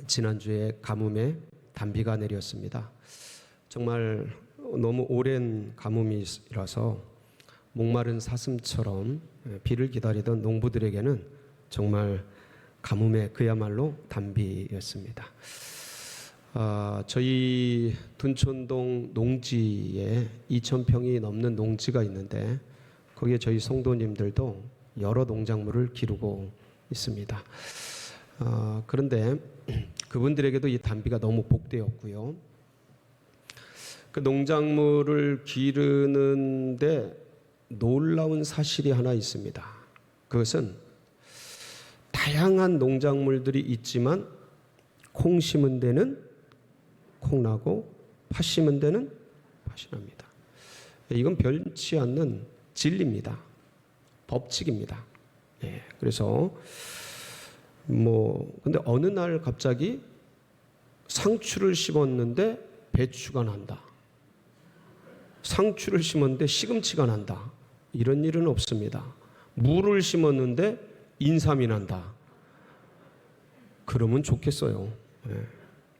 지난주에 가뭄에 단비가 내렸습니다. 정말 너무 오랜 가뭄이라서 목마른 사슴처럼 비를 기다리던 농부들에게는 정말 가뭄에 그야말로 단비였습니다. 저희 둔촌동 농지에 2,000평이 넘는 농지가 있는데 거기에 저희 성도님들도 여러 농작물을 기르고 있습니다. 그런데 그분들에게도 이 단비가 너무 복되었고요. 그 농작물을 기르는데 놀라운 사실이 하나 있습니다. 그것은 다양한 농작물들이 있지만 콩 심은 데는 콩 나고 팥 심은 데는 팥이 납니다. 이건 변치 않는 진리입니다. 법칙입니다. 그래서 근데 어느 날 갑자기 상추를 심었는데 배추가 난다. 상추를 심었는데 시금치가 난다. 이런 일은 없습니다. 무를 심었는데 인삼이 난다. 그러면 좋겠어요.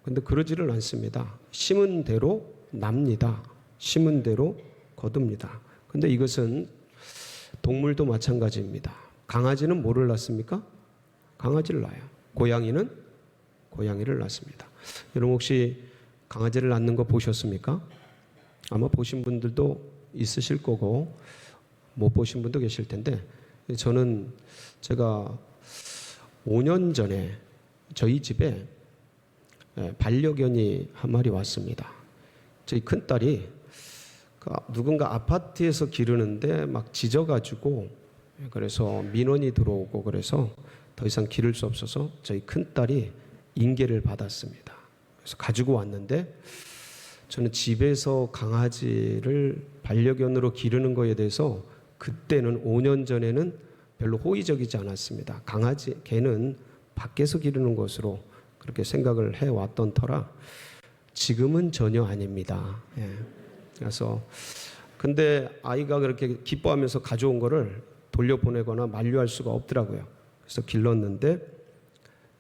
근데 그러지를 않습니다. 심은 대로 납니다. 심은 대로 거둡니다. 근데 이것은 동물도 마찬가지입니다. 강아지는 뭐를 낳습니까? 강아지를 낳아요. 고양이는 고양이를 낳습니다. 여러분 혹시 강아지를 낳는 거 보셨습니까? 아마 보신 분들도 있으실 거고 못 보신 분도 계실 텐데 제가 5년 전에 저희 집에 반려견이 한 마리 왔습니다. 저희 큰딸이 누군가 아파트에서 기르는데 막 짖어가지고 그래서 민원이 들어오고 그래서 더 이상 기를 수 없어서 저희 큰딸이 인계를 받았습니다. 그래서 가지고 왔는데 저는 집에서 강아지를 반려견으로 기르는 거에 대해서 그때는 5년 전에는 별로 호의적이지 않았습니다. 개는 밖에서 기르는 것으로 그렇게 생각을 해왔던 터라 지금은 전혀 아닙니다. 그래서 근데 아이가 그렇게 기뻐하면서 가져온 거를 돌려보내거나 만류할 수가 없더라고요. 그래서 길렀는데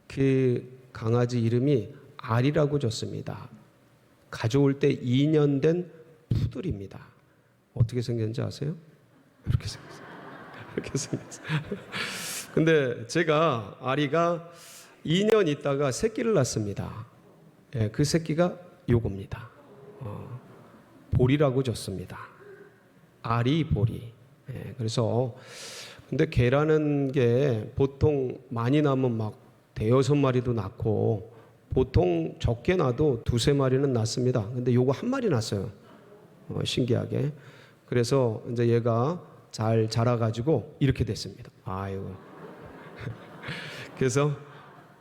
그 강아지 이름이 알이라고 줬습니다. 가져올 때 2년 된 푸들입니다. 어떻게 생겼는지 아세요? 이렇게 생겼어요. 이렇게 생겼어요. 근데 제가 아리가 2년 있다가 새끼를 낳습니다. 그 새끼가 요겁니다. 보리라고 줬습니다. 아리 보리. 그래서 근데 개라는 게 보통 많이 낳으면 막 대여섯 마리도 낳고 보통 적게 낳아도 두세 마리는 낳습니다. 근데 요거 한 마리 낳았어요. 신기하게. 그래서 이제 얘가 잘 자라가지고 이렇게 됐습니다. 아이고. 그래서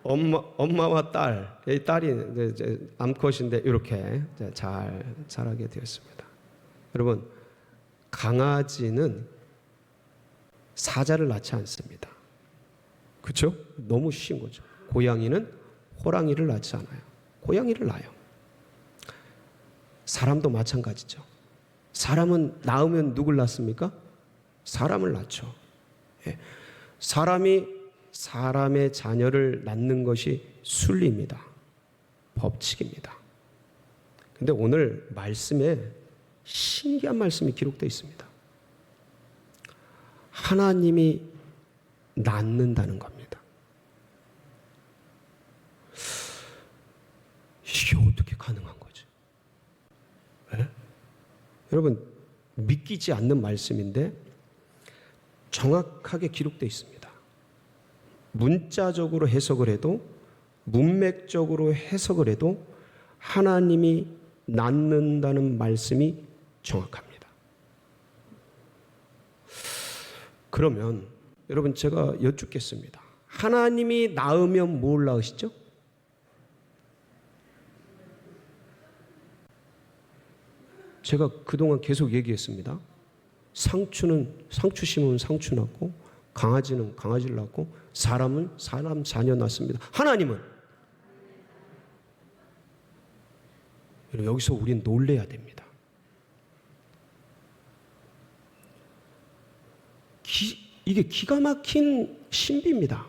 엄마와 딸이 이제 암컷인데 이렇게 잘 자라게 되었습니다. 여러분, 강아지는 사자를 낳지 않습니다. 그렇죠? 너무 쉬운 거죠. 고양이는 호랑이를 낳지 않아요. 고양이를 낳아요. 사람도 마찬가지죠. 사람은 낳으면 누굴 낳습니까? 사람을 낳죠. 사람이 사람의 자녀를 낳는 것이 순리입니다. 법칙입니다. 근데 오늘 말씀에 신기한 말씀이 기록되어 있습니다. 하나님이 낳는다는 겁니다. 이게 어떻게 가능한 거죠? 여러분, 믿기지 않는 말씀인데 정확하게 기록되어 있습니다. 문자적으로 해석을 해도 문맥적으로 해석을 해도 하나님이 낳는다는 말씀이 정확합니다. 그러면 여러분 제가 여쭙겠습니다. 하나님이 낳으면 뭘 낳으시죠? 제가 그동안 계속 얘기했습니다. 상추 심으면 상추 낳고 강아지는 강아지를 낳고 사람은 사람 자녀 낳습니다. 하나님은 여기서 우리는 놀래야 됩니다. 이게 기가 막힌 신비입니다.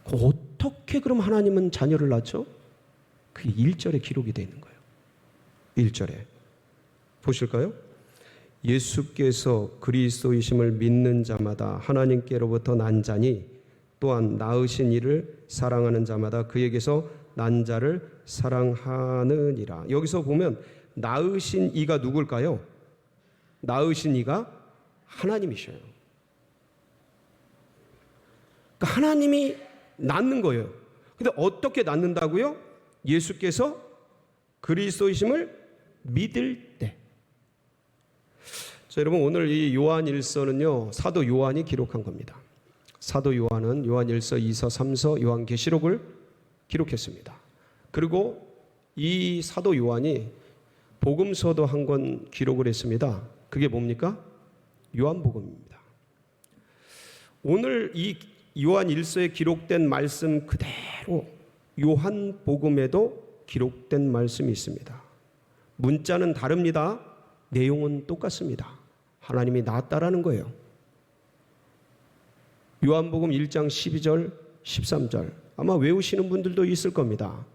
어떻게 그럼 하나님은 자녀를 낳죠? 그게 1절에 기록이 되어 있는 거예요. 1절에 보실까요? 예수께서 그리스도이심을 믿는 자마다 하나님께로부터 난 자니 또한 낳으신 이를 사랑하는 자마다 그에게서 난 자를 사랑하느니라. 여기서 보면 낳으신 이가 누굴까요? 낳으신 이가 하나님이셔요. 그러니까 하나님이 낳는 거예요. 근데 어떻게 낳는다고요? 예수께서 그리스도이심을 믿을 때. 자, 여러분 오늘 이 요한일서는요, 사도 요한이 기록한 겁니다. 사도 요한은 요한일서, 2서, 3서, 요한계시록을 기록했습니다. 그리고 이 사도 요한이 복음서도 한 권 기록을 했습니다. 그게 뭡니까? 요한복음입니다. 오늘 이 요한일서에 기록된 말씀 그대로 요한복음에도 기록된 말씀이 있습니다. 문자는 다릅니다. 내용은 똑같습니다. 하나님이 낳았다라는 거예요. 요한복음 1장 12절 13절 아마 외우시는 분들도 있을 겁니다.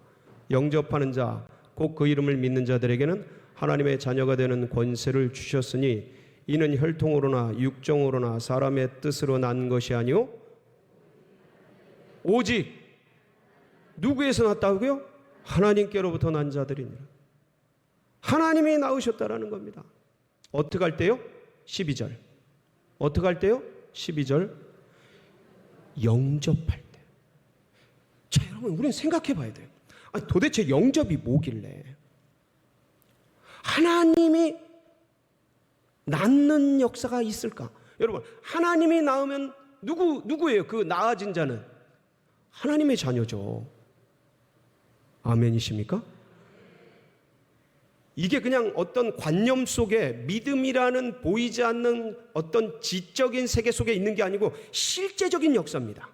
영접하는 자 곧 그 이름을 믿는 자들에게는 하나님의 자녀가 되는 권세를 주셨으니 이는 혈통으로나 육정으로나 사람의 뜻으로 난 것이 아니요 오직 누구에서 났다고요? 하나님께로부터 난 자들이니라. 하나님이 낳으셨다라는 겁니다. 어떻게 할 때요? 12절. 어떻게 할 때요? 12절. 영접할 때. 자, 여러분, 우리는 생각해 봐야 돼요. 아니, 도대체 영접이 뭐길래? 하나님이 낳는 역사가 있을까? 여러분, 하나님이 낳으면 누구예요? 그 낳아진 자는 하나님의 자녀죠. 아멘이십니까? 이게 그냥 어떤 관념 속에 믿음이라는 보이지 않는 어떤 지적인 세계 속에 있는 게 아니고 실제적인 역사입니다.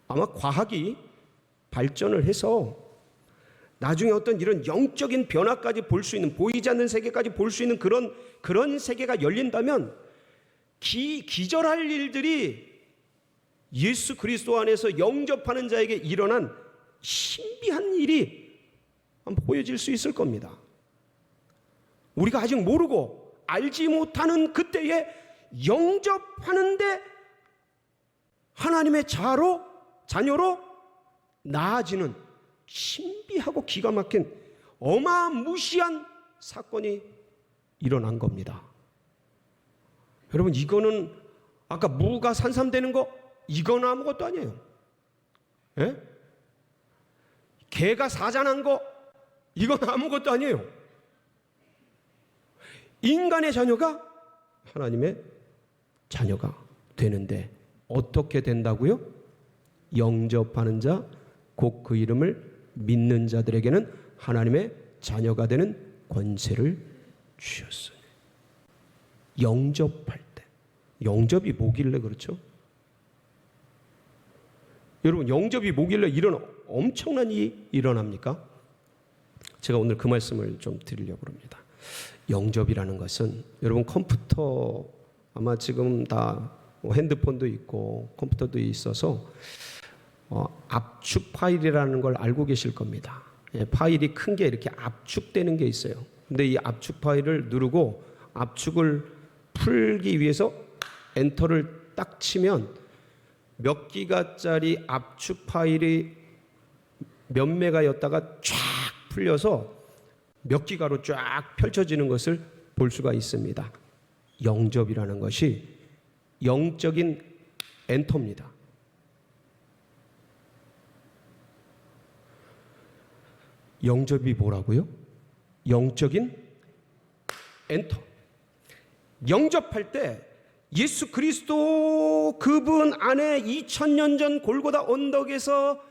아마 과학이 발전을 해서 나중에 어떤 이런 영적인 변화까지 볼 수 있는, 보이지 않는 세계까지 볼 수 있는 그런 세계가 열린다면 기절할 일들이 예수 그리스도 안에서 영접하는 자에게 일어난 신비한 일이 보여질 수 있을 겁니다. 우리가 아직 모르고 알지 못하는 그때에 영접하는데 하나님의 자녀로 나아지는 신비하고 기가 막힌 어마무시한 사건이 일어난 겁니다. 여러분, 이거는 아까 무가 산삼되는 거 이거는 아무것도 아니에요. 예? 개가 사자난 거 이건 아무것도 아니에요. 인간의 자녀가 하나님의 자녀가 되는데 어떻게 된다고요? 영접하는 자, 곧 그 이름을 믿는 자들에게는 하나님의 자녀가 되는 권세를 주셨으니. 영접할 때. 영접이 뭐길래 그렇죠? 여러분, 영접이 뭐길래 이런 엄청난 일이 일어납니까? 제가 오늘 그 말씀을 좀 드리려고 합니다. 영접이라는 것은 여러분 컴퓨터 아마 지금 다 핸드폰도 있고 컴퓨터도 있어서 압축 파일이라는 걸 알고 계실 겁니다. 파일이 큰 게 이렇게 압축되는 게 있어요. 근데 이 압축 파일을 누르고 압축을 풀기 위해서 엔터를 딱 치면 몇 기가짜리 압축 파일이 몇 메가였다가 쫙 풀려서 몇 기가로 쫙 펼쳐지는 것을 볼 수가 있습니다. 영접이라는 것이 영적인 엔터입니다. 영접이 뭐라고요? 영적인 엔터. 영접할 때 예수 그리스도 그분 안에 2000년 전 골고다 언덕에서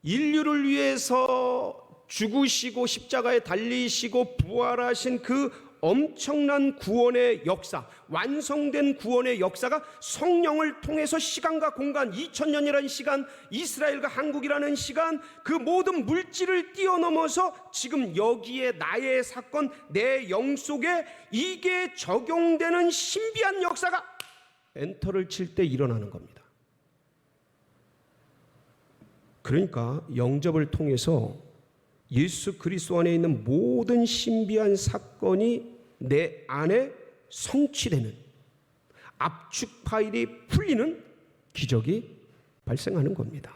인류를 위해서 죽으시고 십자가에 달리시고 부활하신 그 엄청난 구원의 역사, 완성된 구원의 역사가 성령을 통해서 시간과 공간, 2000년이라는 시간, 이스라엘과 한국이라는 시간, 그 모든 물질을 뛰어넘어서 지금 여기에 나의 사건, 내 영 속에 이게 적용되는 신비한 역사가 엔터를 칠 때 일어나는 겁니다. 그러니까 영접을 통해서 예수 그리스도 안에 있는 모든 신비한 사건이 내 안에 성취되는, 압축 파일이 풀리는 기적이 발생하는 겁니다.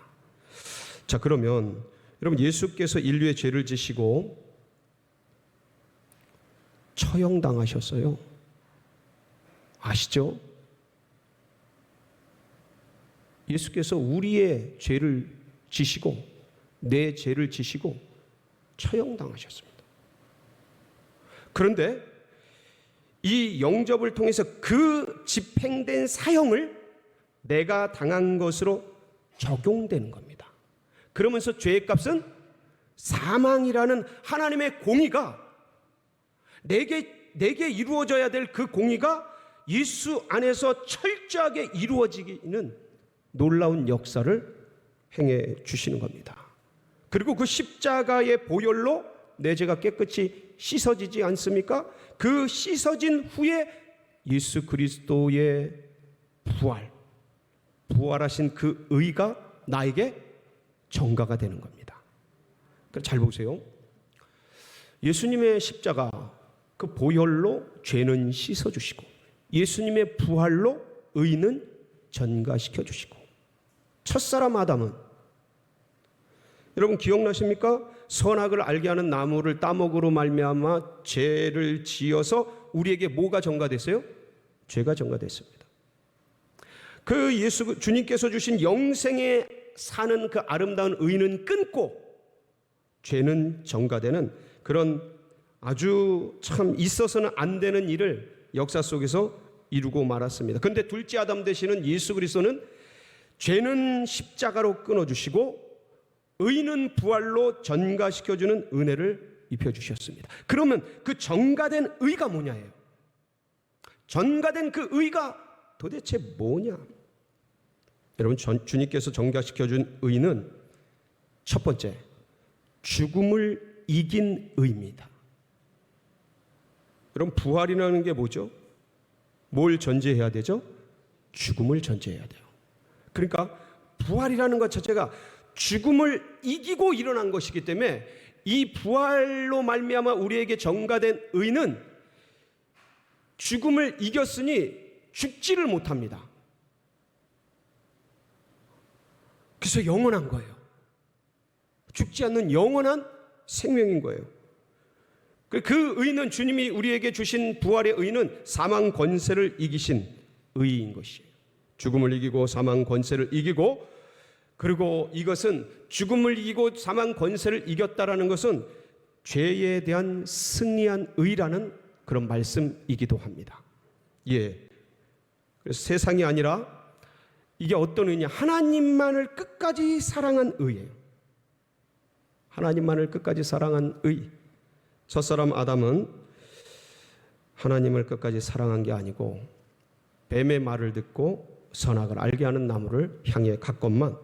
자, 그러면 여러분, 예수께서 인류의 죄를 지시고 처형당하셨어요. 아시죠? 예수께서 우리의 죄를 지시고, 내 죄를 지시고 처형당하셨습니다. 그런데 이 영접을 통해서 그 집행된 사형을 내가 당한 것으로 적용되는 겁니다. 그러면서 죄의 값은 사망이라는 하나님의 공의가, 내게 이루어져야 될 그 공의가 예수 안에서 철저하게 이루어지기는 놀라운 역사를 행해 주시는 겁니다. 그리고 그 십자가의 보혈로 내 죄가 깨끗이 씻어지지 않습니까? 그 씻어진 후에 예수 그리스도의 부활하신 그 의가 나에게 전가가 되는 겁니다. 잘 보세요. 예수님의 십자가, 그 보혈로 죄는 씻어주시고, 예수님의 부활로 의는 전가시켜주시고, 첫사람 아담은, 여러분 기억나십니까? 선악을 알게 하는 나무를 따먹으로 말미암아 죄를 지어서 우리에게 뭐가 전가됐어요? 죄가 전가됐습니다. 그 예수 주님께서 주신 영생에 사는 그 아름다운 의는 끊고 죄는 전가되는 그런 아주 참 있어서는 안 되는 일을 역사 속에서 이루고 말았습니다. 그런데 둘째 아담 되시는 예수 그리스도는 죄는 십자가로 끊어주시고 의는 부활로 전가시켜주는 은혜를 입혀주셨습니다. 그러면 그 전가된 의가 뭐냐예요. 전가된 그 의가 도대체 뭐냐. 여러분, 주님께서 전가시켜준 의는 첫 번째, 죽음을 이긴 의입니다. 여러분, 부활이라는 게 뭐죠? 뭘 전제해야 되죠? 죽음을 전제해야 돼요. 그러니까 부활이라는 것 자체가 죽음을 이기고 일어난 것이기 때문에 이 부활로 말미암아 우리에게 전가된 의는 죽음을 이겼으니 죽지를 못합니다. 그래서 영원한 거예요. 죽지 않는 영원한 생명인 거예요. 그 의는, 주님이 우리에게 주신 부활의 의는 사망 권세를 이기신 의인 것이에요. 죽음을 이기고 사망 권세를 이기고, 그리고 이것은 죽음을 이기고 사망 권세를 이겼다라는 것은 죄에 대한 승리한 의라는 그런 말씀이기도 합니다. 예. 그래서 세상이 아니라 이게 어떤 의냐? 하나님만을 끝까지 사랑한 의예요. 하나님만을 끝까지 사랑한 의. 첫사람 아담은 하나님을 끝까지 사랑한 게 아니고 뱀의 말을 듣고 선악을 알게 하는 나무를 향해 갔건만,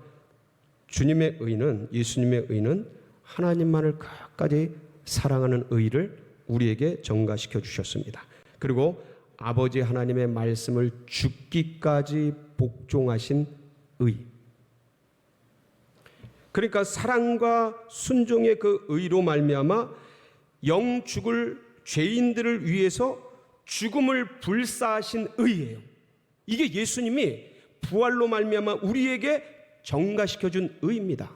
주님의 의는, 예수님의 의는 하나님만을 끝까지 사랑하는 의를 우리에게 전가시켜 주셨습니다. 그리고 아버지 하나님의 말씀을 죽기까지 복종하신 의. 그러니까 사랑과 순종의 그 의로 말미암아 영 죽을 죄인들을 위해서 죽음을 불사하신 의예요. 이게 예수님이 부활로 말미암아 우리에게 전가시켜준 의입니다.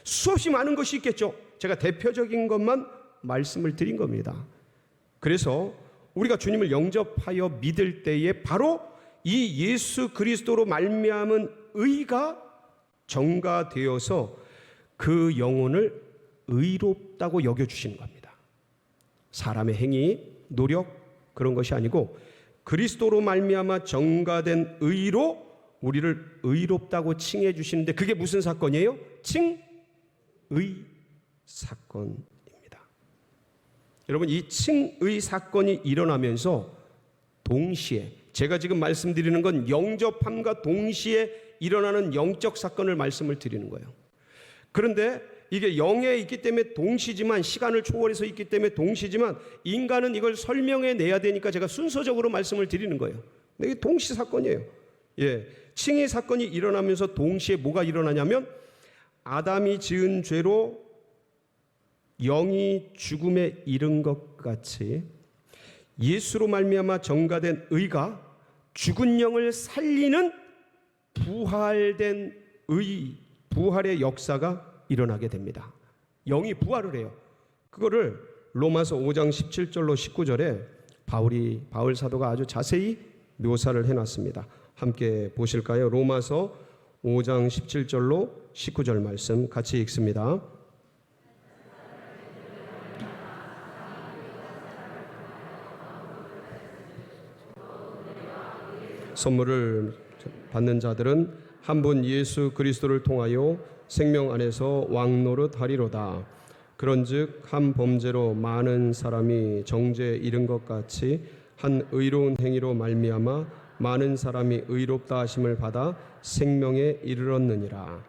수없이 많은 것이 있겠죠. 제가 대표적인 것만 말씀을 드린 겁니다. 그래서 우리가 주님을 영접하여 믿을 때에 바로 이 예수 그리스도로 말미암은 의가 전가되어서 그 영혼을 의롭다고 여겨주시는 겁니다. 사람의 행위, 노력, 그런 것이 아니고 그리스도로 말미암아 전가된 의로 우리를 의롭다고 칭해 주시는데, 그게 무슨 사건이에요? 칭의 사건입니다. 여러분, 이 칭의 사건이 일어나면서 동시에, 제가 지금 말씀드리는 건 영접함과 동시에 일어나는 영적 사건을 말씀을 드리는 거예요. 그런데 이게 영에 있기 때문에 동시지만, 시간을 초월해서 있기 때문에 동시지만, 인간은 이걸 설명해 내야 되니까 제가 순서적으로 말씀을 드리는 거예요. 이게 동시 사건이에요. 예, 칭의 사건이 일어나면서 동시에 뭐가 일어나냐면 아담이 지은 죄로 영이 죽음에 이른 것 같이 예수로 말미암아 전가된 의가 죽은 영을 살리는 부활된 부활의 역사가 일어나게 됩니다. 영이 부활을 해요. 그거를 로마서 5장 17절로 19절에 바울 사도가 아주 자세히 묘사를 해놨습니다. 함께 보실까요? 로마서 5장 17절로 19절 말씀 같이 읽습니다. 선물을 받는 자들은 한 분 예수 그리스도를 통하여 생명 안에서 왕노릇 하리로다. 그런즉 한 범죄로 많은 사람이 정죄에 이른 것 같이 한 의로운 행위로 말미암아 많은 사람이 의롭다 하심을 받아 생명에 이르렀느니라.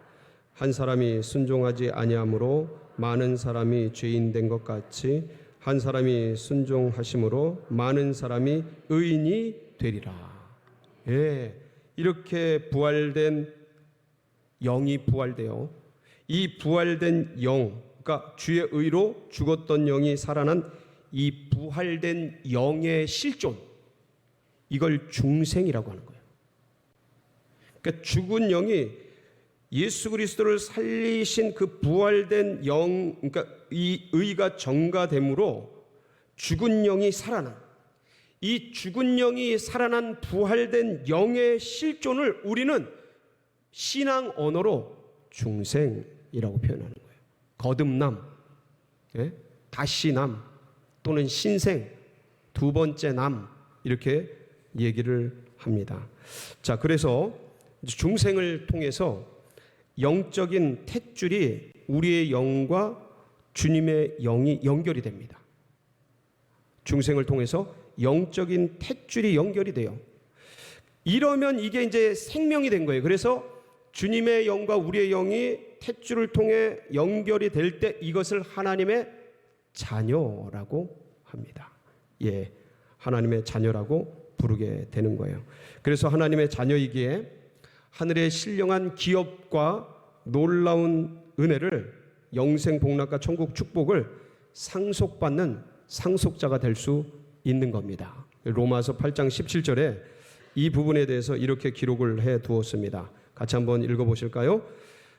한 사람이 순종하지 아니함으로 많은 사람이 죄인 된 것 같이 한 사람이 순종하심으로 많은 사람이 의인이 되리라. 예, 이렇게 부활된 영이 부활되어 이 부활된 영, 그러니까 주의 의로 죽었던 영이 살아난 이 부활된 영의 실존, 이걸 중생이라고 하는 거예요. 그러니까 죽은 영이 예수 그리스도를 살리신 그 부활된 영, 그러니까 이 의가 전가됨으로 죽은 영이 살아난, 이 죽은 영이 살아난 부활된 영의 실존을 우리는 신앙 언어로 중생이라고 표현하는 거예요. 거듭남, 예? 다시남 또는 신생, 두 번째 남, 이렇게 얘기를 합니다. 자, 그래서 중생을 통해서 영적인 탯줄이 우리의 영과 주님의 영이 연결이 됩니다. 중생을 통해서 영적인 탯줄이 연결이 돼요. 이러면 이게 이제 생명이 된 거예요. 그래서 주님의 영과 우리의 영이 탯줄을 통해 연결이 될 때 이것을 하나님의 자녀라고 합니다. 예, 하나님의 자녀라고 부르게 되는 거예요. 그래서 하나님의 자녀이기에 하늘의 신령한 기업과 놀라운 은혜를, 영생 복락과 천국 축복을 상속받는 상속자가 될 수 있는 겁니다. 로마서 8장 17절에 이 부분에 대해서 이렇게 기록을 해 두었습니다. 같이 한번 읽어보실까요?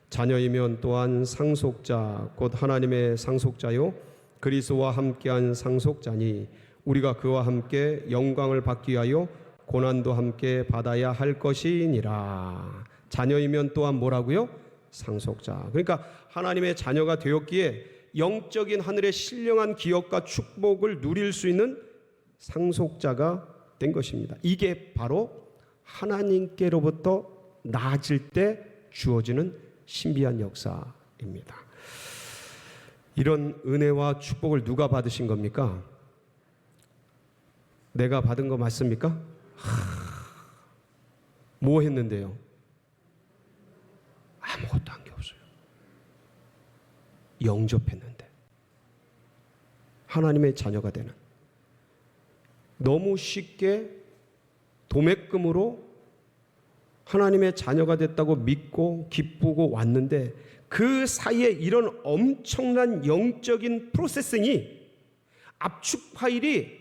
자녀이면 또한 상속자 곧 하나님의 상속자요 그리스도와 함께한 상속자니 우리가 그와 함께 영광을 받기 위하여 고난도 함께 받아야 할 것이니라. 자녀이면 또한 뭐라고요? 상속자. 그러니까 하나님의 자녀가 되었기에 영적인 하늘의 신령한 기업과 축복을 누릴 수 있는 상속자가 된 것입니다. 이게 바로 하나님께로부터 나아질 때 주어지는 신비한 역사입니다. 이런 은혜와 축복을 누가 받으신 겁니까? 내가 받은 거 맞습니까? 뭐 했는데요? 아무것도 한 게 없어요. 영접했는데 하나님의 자녀가 되는, 너무 쉽게 도매금으로 하나님의 자녀가 됐다고 믿고 기쁘고 왔는데 그 사이에 이런 엄청난 영적인 프로세싱이, 압축 파일이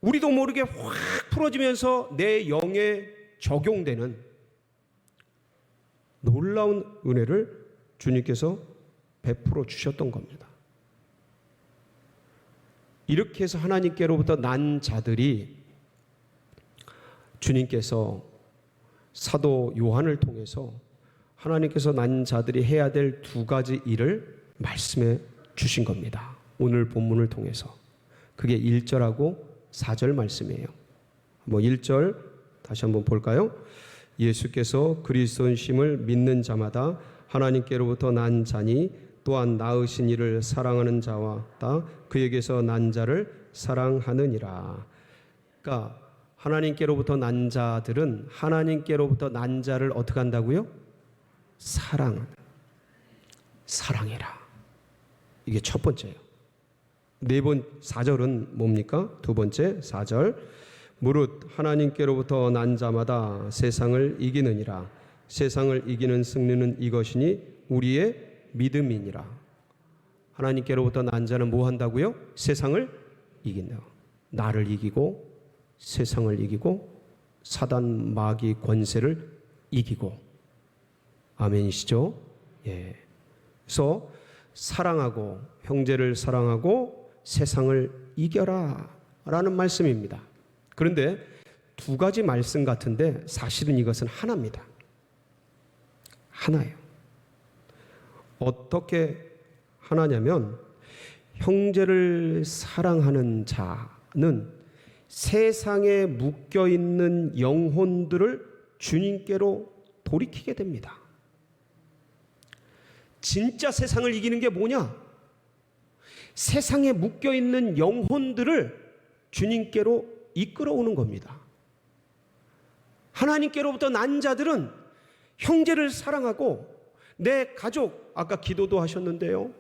우리도 모르게 확 풀어지면서 내 영에 적용되는 놀라운 은혜를 주님께서 베풀어 주셨던 겁니다. 이렇게 해서 하나님께로부터 난 자들이 주님께서 사도 요한을 통해서 하나님께서 난 자들이 해야 될 두 가지 일을 말씀해 주신 겁니다. 오늘 본문을 통해서. 그게 1절하고 4절 말씀이에요. 뭐 1절 다시 한번 볼까요? 예수께서 그리스도이심을 믿는 자마다 하나님께로부터 난 자니 또한 낳으신 이를 사랑하는 자와 그에게서 난 자를 사랑하느니라. 그러니까 하나님께로부터 난 자들은 하나님께로부터 난 자를 어떻게 한다고요? 사랑해라. 이게 첫 번째예요. 4절은 뭡니까? 두 번째 4절. 무릇 하나님께로부터 난 자마다 세상을 이기느니라. 세상을 이기는 승리는 이것이니 우리의 믿음이니라. 하나님께로부터 난 자는 뭐 한다고요? 세상을 이긴다. 나를 이기고 세상을 이기고 사단 마귀 권세를 이기고. 아멘이시죠? 예. 그래서 사랑하고 형제를 사랑하고 세상을 이겨라 라는 말씀입니다. 그런데 두 가지 말씀 같은데 사실은 이것은 하나입니다. 하나예요. 어떻게 하나냐면 형제를 사랑하는 자는 세상에 묶여있는 영혼들을 주님께로 돌이키게 됩니다. 진짜 세상을 이기는 게 뭐냐? 세상에 묶여있는 영혼들을 주님께로 이끌어오는 겁니다. 하나님께로부터 난 자들은 형제를 사랑하고 내 가족, 아까 기도도 하셨는데요.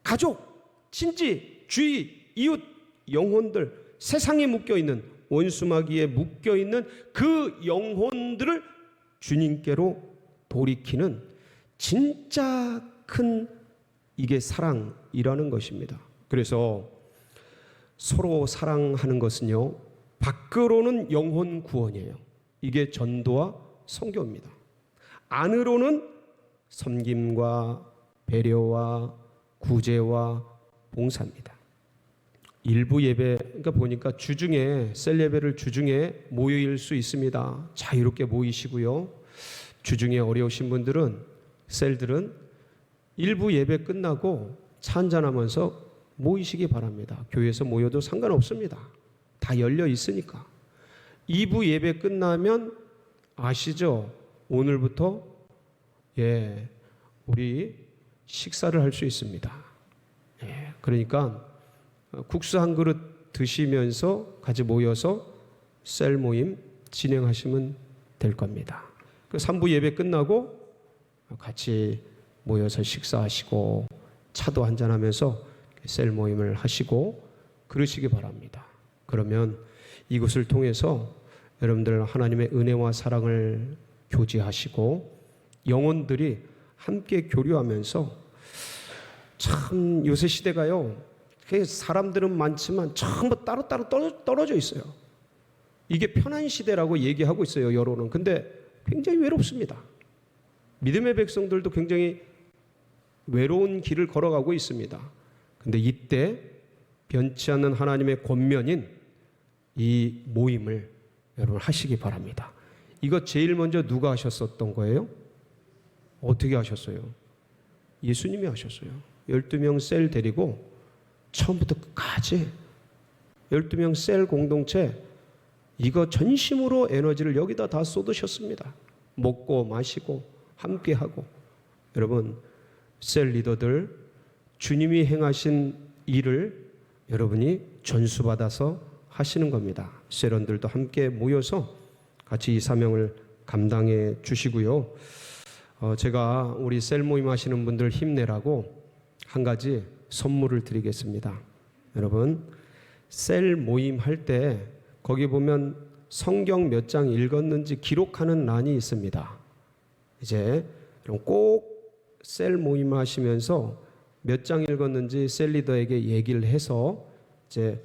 가족, 친지, 주위, 이웃, 영혼들, 세상에 묶여있는 원수마귀에 묶여있는 그 영혼들을 주님께로 돌이키는 진짜 큰 이게 사랑이라는 것입니다. 그래서 서로 사랑하는 것은요, 밖으로는 영혼 구원이에요. 이게 전도와 선교입니다. 안으로는 섬김과 배려와 구제와 봉사입니다. 일부 예배, 그러니까 보니까 주중에 셀 예배를 주중에 모여일 수 있습니다. 자유롭게 모이시고요. 주중에 어려우신 분들은 셀들은 일부 예배 끝나고 차 한잔하면서 모이시기 바랍니다. 교회에서 모여도 상관없습니다. 다 열려 있으니까. 2부 예배 끝나면 아시죠? 오늘부터 우리 식사를 할 수 있습니다. 그러니까 국수 한 그릇 드시면서 같이 모여서 셀 모임 진행하시면 될 겁니다. 그 3부 예배 끝나고 같이 모여서 식사하시고 차도 한잔하면서 셀 모임을 하시고 그러시기 바랍니다. 그러면 이것을 통해서 여러분들 하나님의 은혜와 사랑을 교제하시고 영혼들이 함께 교류하면서 참 요새 시대가요, 사람들은 많지만 전부 따로따로 떨어져 있어요. 이게 편한 시대라고 얘기하고 있어요, 여론은. 근데 굉장히 외롭습니다. 믿음의 백성들도 굉장히 외로운 길을 걸어가고 있습니다. 근데 이때 변치 않는 하나님의 권면인 이 모임을 여러분 하시기 바랍니다. 이거 제일 먼저 누가 하셨었던 거예요? 어떻게 하셨어요? 예수님이 하셨어요. 12명 셀 데리고 처음부터 끝까지 12명 셀 공동체 이거 전심으로 에너지를 여기다 다 쏟으셨습니다. 먹고 마시고 함께하고. 여러분, 셀 리더들 주님이 행하신 일을 여러분이 전수받아서 하시는 겁니다. 셀원들도 함께 모여서 같이 이 사명을 감당해 주시고요. 제가 우리 셀 모임 하시는 분들 힘내라고 한 가지 선물을 드리겠습니다. 여러분, 셀 모임 할 때 거기 보면 성경 몇 장 읽었는지 기록하는 란이 있습니다. 이제 꼭 셀 모임 하시면서 몇 장 읽었는지 셀 리더에게 얘기를 해서 이제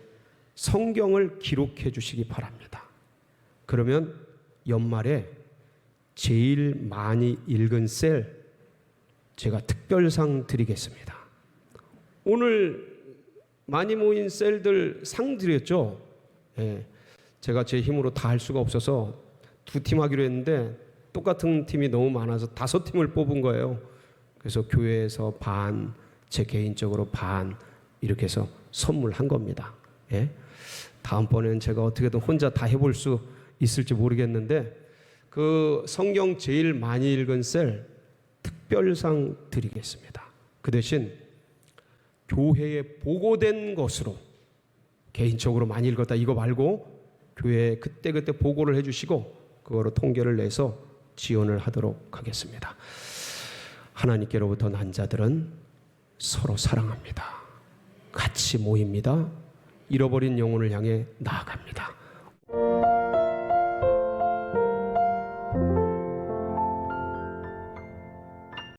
성경을 기록해 주시기 바랍니다. 그러면 연말에 제일 많이 읽은 셀 제가 특별상 드리겠습니다. 오늘 많이 모인 셀들 상 드렸죠? 제가 제 힘으로 다 할 수가 없어서 2팀 하기로 했는데 똑같은 팀이 너무 많아서 5팀을 뽑은 거예요. 그래서 교회에서 반, 제 개인적으로 반 이렇게 해서 선물한 겁니다. 다음번에는 제가 어떻게든 혼자 다 해볼 수 있을지 모르겠는데 그 성경 제일 많이 읽은 셀 특별상 드리겠습니다. 그 대신 교회에 보고된 것으로 개인적으로 많이 읽었다 이거 말고 교회에 그때그때 보고를 해주시고 그거로 통계를 내서 지원을 하도록 하겠습니다. 하나님께로부터 난 자들은 서로 사랑합니다. 같이 모입니다. 잃어버린 영혼을 향해 나아갑니다.